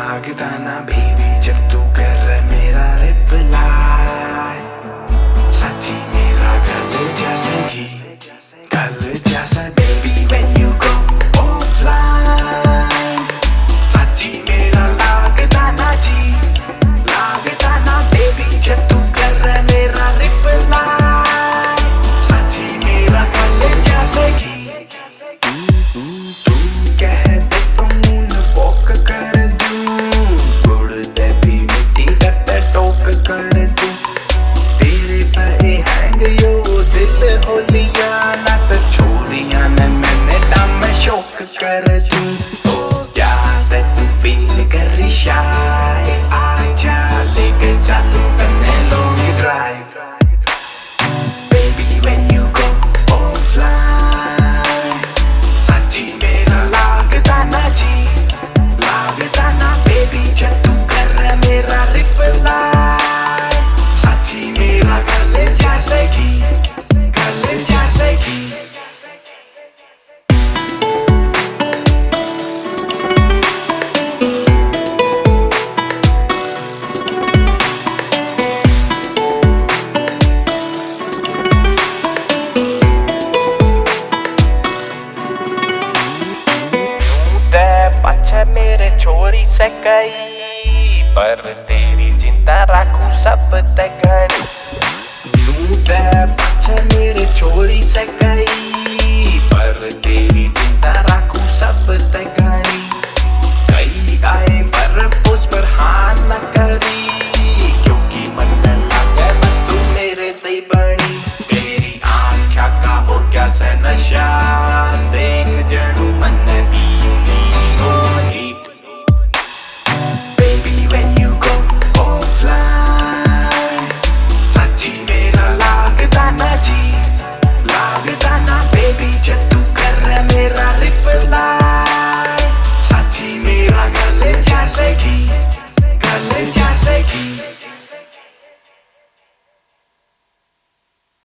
लागता ना बेबी जब तू कर मेरा रिप्लाई। सच्ची मेरा गल जैसे घी, गल जैसा baby when you go offline। सच्ची मेरा लागता ना जी, लागता ना बेबी जब तू कर मेरा रिप्लाई। सच्ची मेरा गल जैसे घी। तू कह दे तो मून वॉक कर दूं, उड़ते भी मिट्टी पे टोक कर दूं। तेरे पे हैंग यो दिल हो लिया ना, तो छोरियां ने मैंने दम शोक कर दूं। ओ याद तू फील कर शाय, आजा लेके चलूं तन्ने long drive. Baby when you go offline। सच्ची मेरा लागता ना जी, लागता ना बेबी जब तू कर मेरा रिप्लाई। सच्ची मेरा गल जैसे घी, गल जैसे घी। पछे मेरे छोरी से कई, पर तेरी चिंता राखू सब तक